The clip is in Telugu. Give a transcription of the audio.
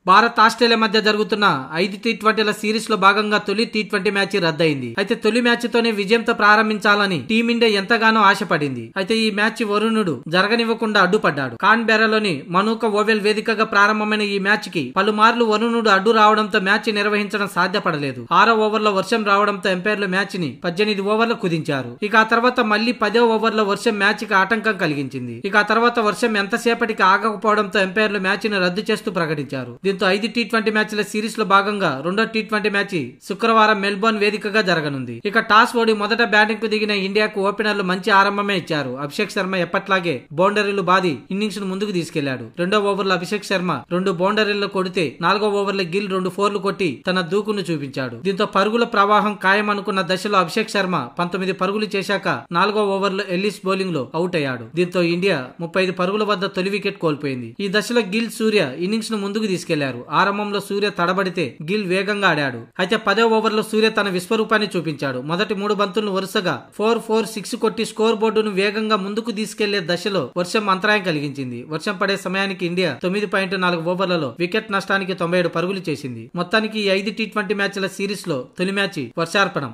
భారత్ ఆస్ట్రేలియా మధ్య జరుగుతున్న 5 టీ20ల సిరీస్ లో భాగంగా తొలి టీ20 మ్యాచ్ రద్దయింది. అయితే తొలి మ్యాచ్ తోనే విజయంతో ప్రారంభించాలని టీమిండియా ఎంతగానో ఆశపడింది. అయితే ఈ మ్యాచ్ వరుణుడు జరగనివ్వకుండా అడ్డుపడ్డాడు. కాన్బెరాలోని మనుకా ఓవెల్ వేదికగా ప్రారంభమైన ఈ మ్యాచ్ కి పలుమార్లు వరుణుడు అడ్డు రావడంతో మ్యాచ్ నిర్వహించడం సాధ్యపడలేదు. 6వ ఓవర్లో వర్షం రావడంతో ఎంపైర్లు మ్యాచ్ ని 18 ఓవర్లు కుదించారు. ఇక ఆ తర్వాత మళ్లీ 10వ ఓవర్లో వర్షం మ్యాచ్ కి ఆటంకం కలిగించింది. ఇక ఆ తర్వాత వర్షం ఎంతసేపటికి ఆగకపోవడంతో ఎంపైర్లు మ్యాచ్ ని రద్దు చేస్తూ ప్రకటించారు. దీంతో 5 టీ20 మ్యాచ్ల సిరీస్ లో భాగంగా రెండో టీ20 మ్యాచ్ శుక్రవారం మెల్బోర్న్ వేదికగా జరగనుంది. ఇక టాస్ ఓడి మొదట బ్యాటింగ్ కు దిగిన ఇండియాకు ఓపెనర్లు మంచి ఆరంభమే ఇచ్చారు. అభిషేక్ శర్మ ఎప్పట్లాగే బౌండరీలు బాది ఇన్నింగ్స్ ను ముందుకు తీసుకెళ్లాడు. రెండో ఓవర్లో అభిషేక్ శర్మ 2 బౌండరీలు కొడితే 4వ ఓవర్లో గిల్ 2 ఫోర్లు కొట్టి తన దూకును చూపించాడు. దీంతో పరుగుల ప్రవాహం ఖాయం అనుకున్న దశలో అభిషేక్ శర్మ 19 పరుగులు చేశాక 4వ ఓవర్లో ఎల్లిస్ బౌలింగ్ లో అవుట్ అయ్యాడు. దీంతో ఇండియా 35 పరుగుల వద్ద తొలి వికెట్ కోల్పోయింది. ఈ దశలో గిల్, సూర్య ఇన్నింగ్స్ ను ముందుకు తీసుకెళ్లారు. ఆరంభంలో సూర్య తడబడితే గిల్ వేగంగా ఆడాడు. అయితే 10వ ఓవర్లో సూర్య తన విశ్వరూపాన్ని చూపించాడు. మొదటి 3 బంతులను వరుసగా 4-4-6 కొట్టి స్కోర్ బోర్డును వేగంగా ముందుకు తీసుకెళ్లే దశలో వర్షం అంతరాయం కలిగించింది. వర్షం పడే సమయానికి ఇండియా 9.4 ఓవర్లలో వికెట్ నష్టానికి 97 పరుగులు చేసింది. మొత్తానికి ఈ 5 టీ20 మ్యాచ్ల సిరీస్ లో తొలి మ్యాచ్ వర్షార్పణం.